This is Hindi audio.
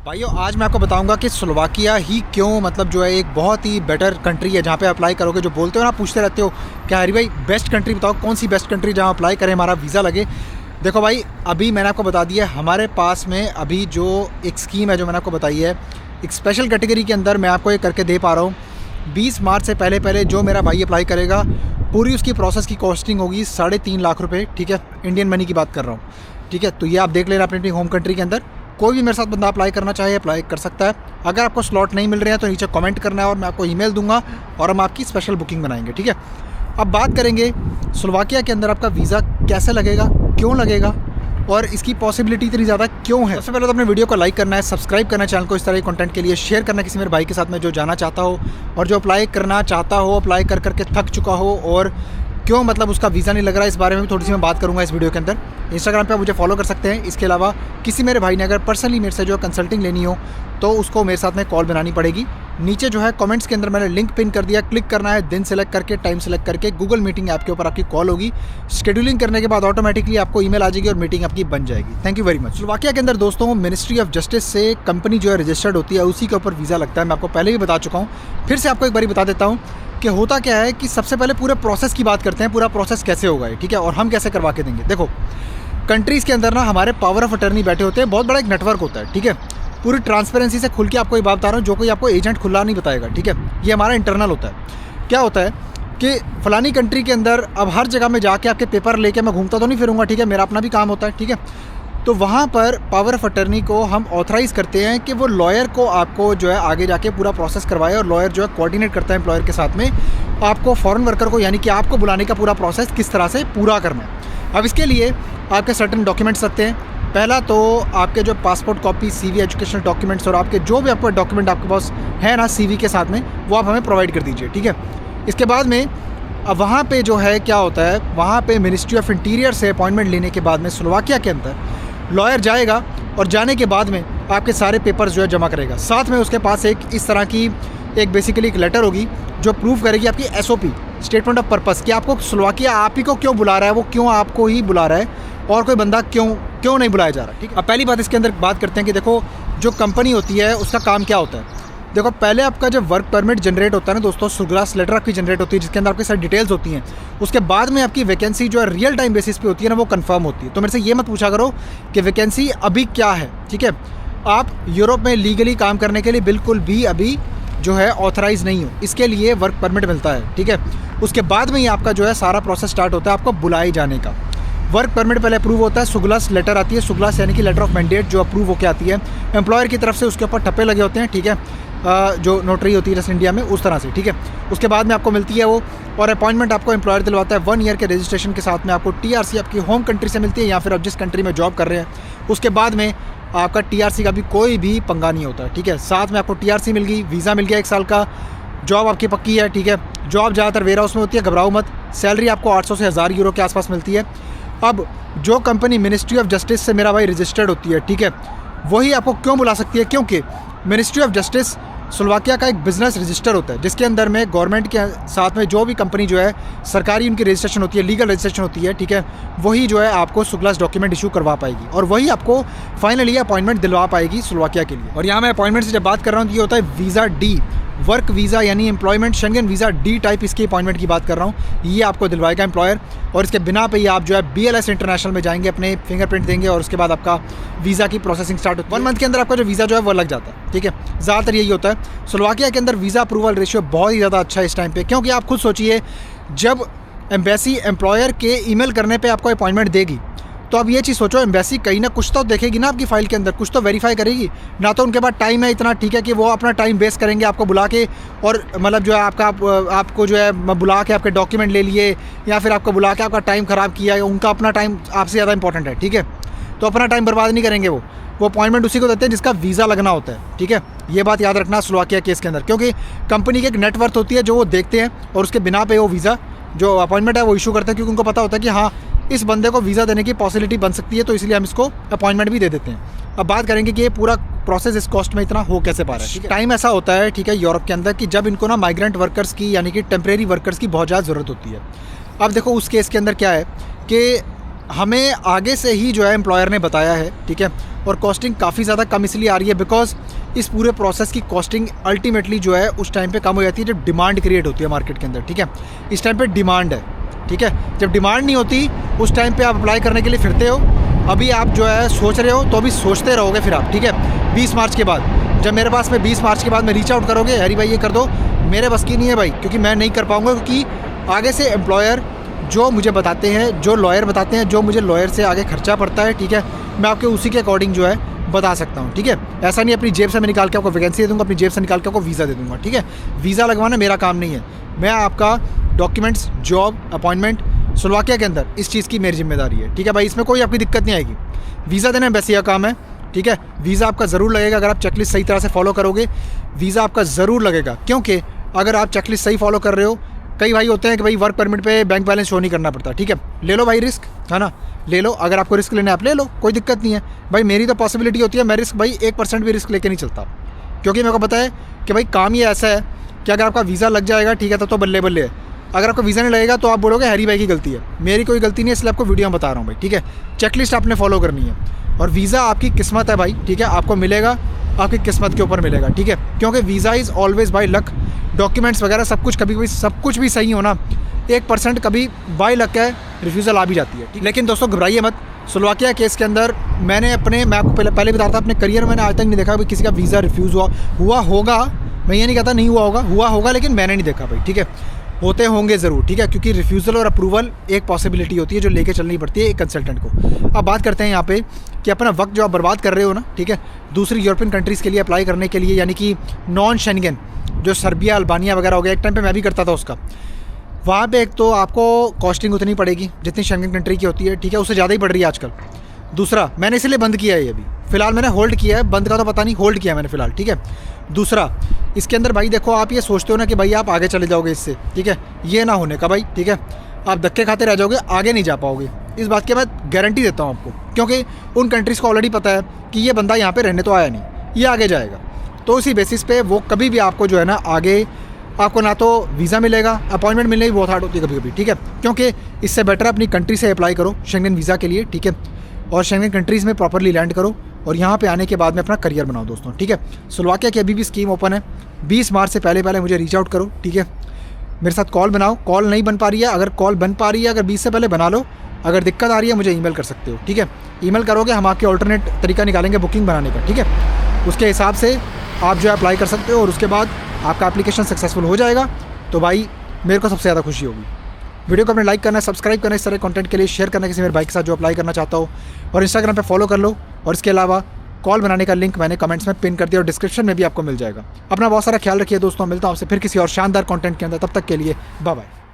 भाइयों आज मैं आपको बताऊंगा कि स्लोवाकिया ही क्यों मतलब जो है एक बहुत ही बेटर कंट्री है जहाँ पे अप्लाई करोगे। जो बोलते हो ना, पूछते रहते हो क्या हरी भाई बेस्ट कंट्री बताओ, कौन सी बेस्ट कंट्री जहाँ अप्लाई करें हमारा वीज़ा लगे। देखो भाई, अभी मैंने आपको बता दिया हमारे पास में अभी जो एक स्कीम है जो मैंने आपको बताई है, एक स्पेशल कैटेगरी के अंदर मैं आपको ये करके दे पा रहा हूँ। 20 मार्च से पहले जो मेरा भाई अप्लाई करेगा, पूरी उसकी प्रोसेस की कॉस्टिंग होगी 3.5 लाख रुपये। ठीक है, इंडियन मनी की बात कर रहा हूँ। ठीक है, तो ये आप देख लेना अपनी होम कंट्री के अंदर। कोई भी मेरे साथ बंदा अप्लाई करना चाहे अप्लाई कर सकता है। अगर आपको स्लॉट नहीं मिल रहे हैं तो नीचे कमेंट करना है और मैं आपको ईमेल दूंगा और हम आपकी स्पेशल बुकिंग बनाएंगे। ठीक है, अब बात करेंगे स्लोवाकिया के अंदर आपका वीज़ा कैसे लगेगा, क्यों लगेगा और इसकी पॉसिबिलिटी इतनी ज़्यादा क्यों है। सबसे पहले तो अपने वीडियो को लाइक करना है, सब्सक्राइब करना है चैनल को इस तरह के कंटेंट के लिए, शेयर करना किसी मेरे भाई के साथ में जो जाना चाहता हो और जो अप्लाई करना चाहता हो, अप्लाई कर करके थक चुका हो और क्यों मतलब उसका वीज़ा नहीं लग रहा है, इस बारे में भी थोड़ी सी मैं बात करूंगा इस वीडियो के अंदर। इंस्टाग्राम पे आप मुझे फॉलो कर सकते हैं। इसके अलावा किसी मेरे भाई ने अगर पर्सनली मेरे से जो कंसल्टिंग लेनी हो तो उसको मेरे साथ में कॉल बनानी पड़ेगी। नीचे जो है कमेंट्स के अंदर मैंने लिंक पिन कर दिया, क्लिक करना है, दिन सेलेक्ट करके टाइम सेलेक्ट करके गूगल मीटिंग ऐप के ऊपर आपकी कॉल होगी। शेड्यूलिंग करने के बाद ऑटोमेटिकली आपको ईमेल आ जाएगी और मीटिंग आपकी बन जाएगी। Thank you very much. Slovakia के अंदर दोस्तों मिनिस्ट्री ऑफ जस्टिस से कंपनी जो है रजिस्टर्ड होती है, उसी के ऊपर वीज़ा लगता है। मैं आपको पहले भी बता चुका हूँ, फिर से आपको एक बार बता देता हूँ कि होता क्या है कि सबसे पहले पूरे प्रोसेस की बात करते हैं। पूरा प्रोसेस कैसे होगा, ठीक है, और हम कैसे करवा के देंगे। देखो, कंट्रीज़ के अंदर ना हमारे पावर ऑफ अटर्नी बैठे होते हैं, बहुत बड़ा एक नेटवर्क होता है। ठीक है, पूरी ट्रांसपेरेंसी से खुल के आपको ये बात बता रहा हूँ, जो कोई आपको एजेंट खुला नहीं बताएगा। ठीक है, ये हमारा इंटरनल होता है। क्या होता है कि फ़लानी कंट्री के अंदर अब हर जगह में जाके आपके पेपर लेके मैं घूमता तो नहीं फिरूंगा। ठीक है, मेरा अपना भी काम होता है। ठीक है, तो वहाँ पर पावर ऑफ अटर्नी को हम ऑथराइज़ करते हैं कि वो लॉयर को आपको जो है आगे जाके पूरा प्रोसेस करवाए, और लॉयर जो है कोऑर्डिनेट करता है एम्प्लॉयर के साथ में आपको फॉरेन वर्कर को, यानी कि आपको बुलाने का पूरा प्रोसेस किस तरह से पूरा करना है। अब इसके लिए आपके सर्टेन डॉक्यूमेंट्स लगते हैं। पहला तो आपके जो passport copy, CV, educational documents और आपके जो भी आपका डॉक्यूमेंट आपके पास है ना CV के साथ में, वो आप हमें प्रोवाइड कर दीजिए। ठीक है, इसके बाद में अब वहाँ पे जो है क्या होता है, वहाँ पे मिनिस्ट्री ऑफ इंटीरियर से अपॉइंटमेंट लेने के बाद में स्लोवाकिया के अंदर लॉयर जाएगा और जाने के बाद में आपके सारे पेपर्स जो है जमा करेगा। साथ में उसके पास एक इस तरह की एक बेसिकली एक लेटर होगी जो प्रूव करेगी आपकी SOP, स्टेटमेंट ऑफ पर्पस, कि आपको स्लोवाकिया आप ही को क्यों बुला रहा है, वो क्यों आपको ही बुला रहा है और कोई बंदा क्यों नहीं बुलाया जा रहा। ठीक है, अब पहली बात इसके अंदर बात करते हैं कि देखो जो कंपनी होती है उसका काम क्या होता है। देखो, पहले आपका जब वर्क परमिट जनरेट होता है ना दोस्तों, सुग्लास लेटर आपकी जनरेट होती है जिसके अंदर आपकी सारी डिटेल्स होती हैं। उसके बाद में आपकी वैकेंसी जो है रियल टाइम बेसिस पे होती है ना, वो कंफर्म होती है। तो मेरे से ये मत पूछा करो कि वैकेंसी अभी क्या है। ठीक है, आप यूरोप में लीगली काम करने के लिए बिल्कुल भी अभी जो है ऑथराइज नहीं हो, इसके लिए वर्क परमिट मिलता है। ठीक है, उसके बाद में ही आपका जो है सारा प्रोसेस स्टार्ट होता है आपको बुलाए जाने का। वर्क परमिट पहले अप्रूव होता है, सुग्लास लेटर आती है, सुग्लास यानी कि लेटर ऑफ मैंडेट जो अप्रूव होकर आती है एम्प्लॉयर की तरफ से, उसके ऊपर ठप्पे लगे होते हैं। ठीक है, जो नोटरी होती है जैसे इंडिया में उस तरह से। ठीक है, उसके बाद में आपको मिलती है वो, और अपॉइंटमेंट आपको एम्प्लॉयर दिलवाता है 1 ईयर के रजिस्ट्रेशन के साथ में। आपको TRC आपकी होम कंट्री से मिलती है या फिर आप जिस कंट्री में जॉब कर रहे हैं उसके बाद में आपका TRC का भी कोई भी पंगा नहीं होता है। ठीक है, साथ में आपको TRC मिल गई, वीज़ा मिल गया 1 साल का, जॉब आपकी पक्की है। ठीक है, जॉब ज़्यादातर वेयर हाउस में होती है, घबराओ मत। सैलरी आपको 800 से 1000 यूरो के आसपास मिलती है। अब जो कंपनी मिनिस्ट्री ऑफ जस्टिस से मेरा भाई रजिस्टर्ड होती है, ठीक है, वही आपको क्यों बुला सकती है, क्योंकि मिनिस्ट्री ऑफ जस्टिस स्लोवाकिया का एक बिज़नेस रजिस्टर होता है जिसके अंदर में गवर्नमेंट के साथ में जो भी कंपनी जो है सरकारी उनकी रजिस्ट्रेशन होती है, लीगल रजिस्ट्रेशन होती है। ठीक है, वही जो है आपको सुग्लास डॉक्यूमेंट इशू करवा पाएगी और वही आपको फाइनली अपॉइंटमेंट दिलवा पाएगी स्लोवाकिया के लिए। और यहाँ मैं अपॉइंटमेंट से जब बात कर रहा हूँ तो ये होता है वीज़ा D, वर्क वीज़ा यानी employment Schengen visa D type, इसकी अपॉइंटमेंट की बात कर रहा हूँ। ये आपको दिलवाएगा एम्प्लॉयर और इसके बिना पे ही आप जो है BLS इंटरनेशनल में जाएंगे, अपने फिंगरप्रिंट देंगे और उसके बाद आपका वीज़ा की प्रोसेसिंग स्टार्ट होती है। 1 मंथ के अंदर आपका जो वीज़ा जो है वो लग जाता है। ठीक है, ज़्यादातर यही होता है। स्लोवाकिया के अंदर वीज़ा अप्रूवल रेशियो बहुत ही ज़्यादा अच्छा है इस टाइम पे, क्योंकि आप खुद सोचिए जब एम्बेसी एम्प्लॉयर के ईमेल करने पे आपको अपॉइंटमेंट देगी तो अब ये चीज़ सोचो, एम्बेसी कहीं ना कुछ तो देखेगी ना आपकी फ़ाइल के अंदर, कुछ तो वेरीफाई करेगी ना। तो उनके पास टाइम है इतना, ठीक है, कि वो अपना टाइम वेस्ट करेंगे आपको बुला के, और मतलब जो है आपको जो है बुला के आपके डॉक्यूमेंट ले लिए या फिर आपको बुला के आपका टाइम ख़राब किया, उनका अपना टाइम आपसे ज़्यादा इंपॉर्टेंट है। ठीक है, तो अपना टाइम बर्बाद नहीं करेंगे वो अपॉइंटमेंट उसी को देते हैं जिसका वीज़ा लगना होता है। ठीक है, ये बात याद रखना स्लोवाकिया केस के अंदर, क्योंकि कंपनी की एक नेटवर्थ होती है जो वो देखते हैं और उसके बिना पे वो वीज़ा जो अपॉइंटमेंट है वो इशू करते हैं, क्योंकि उनको पता होता है कि हाँ इस बंदे को वीज़ा देने की पॉसिबिलिटी बन सकती है, तो इसलिए हम इसको अपॉइंटमेंट भी दे देते हैं। अब बात करेंगे कि ये पूरा प्रोसेस इस कॉस्ट में इतना हो कैसे पा रहा है। टाइम ऐसा होता है, ठीक है, यूरोप के अंदर कि जब इनको ना माइग्रेंट वर्कर्स की यानी कि टेम्परेरी वर्कर्स की बहुत ज़्यादा ज़रूरत होती है। अब देखो उस केस के अंदर क्या है कि हमें आगे से ही जो है एम्प्लॉयर ने बताया है, ठीक है, और कॉस्टिंग काफ़ी ज़्यादा कम इसलिए आ रही है बिकॉज इस पूरे प्रोसेस की कॉस्टिंग अल्टीमेटली जो है उस टाइम पे कम हो जाती है जब डिमांड क्रिएट होती है मार्केट के अंदर, ठीक है। इस टाइम पे डिमांड है, ठीक है। जब डिमांड नहीं होती उस टाइम पे आप अप्लाई करने के लिए फिरते हो। अभी आप जो है सोच रहे हो तो अभी सोचते रहोगे फिर आप, ठीक है। 20 मार्च के बाद जब मेरे पास में 20 मार्च के बाद में रीच आउट करोगे, हरी भाई ये कर दो, मेरे बस की नहीं है भाई, क्योंकि मैं नहीं कर पाऊँगा, क्योंकि आगे से एम्प्लॉयर जो मुझे बताते हैं, जो लॉयर बताते हैं, जो मुझे लॉयर से आगे खर्चा पड़ता है, ठीक है, मैं आपके उसी के अकॉर्डिंग जो है बता सकता हूँ, ठीक है। ऐसा नहीं अपनी जेब से मैं निकाल के आपको वैकेंसी दे दूँगा, अपनी जेब से निकाल के आपको वीज़ा दे दूँगा, ठीक है। वीज़ा लगवाना मेरा काम नहीं है, मैं आपका डॉक्यूमेंट्स, जॉब, अपॉइंटमेंट स्लोवाकिया के अंदर, इस चीज़ की मेरी जिम्मेदारी है, ठीक है भाई। इसमें कोई आपकी दिक्कत नहीं आएगी। वीज़ा देना वैसे यह काम है, ठीक है। वीज़ा आपका ज़रूर लगेगा अगर आप चेकलिस्ट सही तरह से फॉलो करोगे, वीज़ा आपका ज़रूर लगेगा, क्योंकि अगर आप चेकलिस्ट सही फॉलो कर रहे हो, कई भाई होते हैं कि भाई वर्क परमिट पे बैंक बैलेंस शो नहीं करना पड़ता, ठीक है। ले लो भाई रिस्क, है ना, ले लो। अगर आपको रिस्क लेना है आप ले लो, कोई दिक्कत नहीं है भाई। मेरी तो पॉसिबिलिटी होती है, मैं रिस्क भाई 1% भी रिस्क लेके नहीं चलता, क्योंकि मेरे को पता है कि भाई काम ये ऐसा है कि अगर आपका वीज़ा लग जाएगा, ठीक है, तो बल्ले बल्ले है। अगर आपको वीज़ा नहीं लगेगा तो आप बोलोगे हैरी भाई की गलती है, मेरी कोई गलती नहीं है, इसलिए आपको वीडियो में बता रहा हूँ भाई, ठीक है। चेकलिस्ट आपने फॉलो करनी है और वीज़ा आपकी किस्मत है भाई, ठीक है। आपको मिलेगा, आपकी किस्मत के ऊपर मिलेगा, ठीक है, क्योंकि visa is always by luck. Documents वगैरह सब कुछ कभी कभी सब कुछ भी सही हो ना, 1% कभी बाई लक है रिफ्यूज़ल आ भी जाती है, ठीक। लेकिन दोस्तों घबराइए मत। स्लोवाकिया केस के अंदर मैं आपको पहले बता रहा था, अपने करियर में मैंने आज तक नहीं देखा किसी का वीज़ा रिफ्यूज़ हुआ होगा, मैं ये नहीं कहता नहीं हुआ होगा, लेकिन मैंने नहीं देखा भाई, ठीक है। होते होंगे ज़रूर, ठीक है, क्योंकि रिफ्यूज़ल और अप्रूवल एक पॉसिबिलिटी होती है जो लेके चलनी पड़ती है एक कंसल्टेंट को। अब बात करते हैं यहाँ पे कि अपना वक्त जो आप बर्बाद कर रहे हो ना, ठीक है, दूसरी यूरोपियन कंट्रीज़ के लिए अप्लाई करने के लिए, यानी कि नॉन शेंगन जो सर्बिया, अल्बानिया वगैरह हो गया, एक टाइम पे मैं भी करता था उसका। वहाँ पे एक तो आपको कॉस्टिंग उतनी पड़ेगी जितनी शेंगन कंट्री की होती है, ठीक है, उससे ज़्यादा ही पड़ रही है आजकल। दूसरा, मैंने इसलिए बंद किया है ये अभी फ़िलहाल, मैंने होल्ड किया है, बंद का तो पता नहीं, होल्ड किया मैंने फ़िलहाल, ठीक है। दूसरा, इसके अंदर भाई देखो, आप ये सोचते हो ना कि भाई आप आगे चले जाओगे इससे, ठीक है, ये ना होने का भाई, ठीक है। आप धक्के खाते रह जाओगे, आगे नहीं जा पाओगे, इस बात की मैं गारंटी देता हूँ आपको, क्योंकि उन कंट्रीज़ को ऑलरेडी पता है कि ये बंदा यहाँ पे रहने तो आया नहीं, ये आगे जाएगा। तो उसी बेसिस पे वो कभी भी आपको जो है ना आगे आपको ना तो वीज़ा मिलेगा, अपॉइंटमेंट मिलने की बहुत हार्ड होती है कभी कभी, ठीक है। क्योंकि इससे बेटर अपनी कंट्री से अप्लाई करो शेंगन वीज़ा के लिए, ठीक है, और शेंगन कंट्रीज़ में प्रॉपरली लैंड करो और यहाँ पे आने के बाद में अपना करियर बनाओ दोस्तों, ठीक है। स्लोवाकिया की अभी भी स्कीम ओपन है, 20 मार्च से पहले मुझे रीच आउट करो, ठीक है। मेरे साथ कॉल बनाओ, कॉल नहीं बन पा रही है, अगर कॉल बन पा रही है, अगर 20 से पहले बना लो। अगर दिक्कत आ रही है मुझे ईमेल कर सकते हो, ठीक है। ईमेल करोगे, हम आपके ऑल्टरनेट तरीका निकालेंगे बुकिंग बनाने का, ठीक है। उसके हिसाब से आप जो है अप्लाई कर सकते हो और उसके बाद आपका एप्लीकेशन सक्सेसफुल हो जाएगा, तो भाई मेरे को सबसे ज़्यादा खुशी होगी। वीडियो को अपने लाइक करना है, सब्सक्राइब करना है, इस तरह कंटेंट के लिए शेयर करना किसी मेरे भाई के साथ जो अप्लाई करना चाहता हो, और इंस्टाग्राम पे फॉलो कर लो। और इसके अलावा कॉल बनाने का लिंक मैंने कमेंट्स में पिन कर दिया और डिस्क्रिप्शन में भी आपको मिल जाएगा। अपना बहुत सारा ख्याल रखिए दोस्तों, मिलता हूं आपसे फिर किसी और शानदार कंटेंट के अंदर, तब तक के लिए बाय बाय।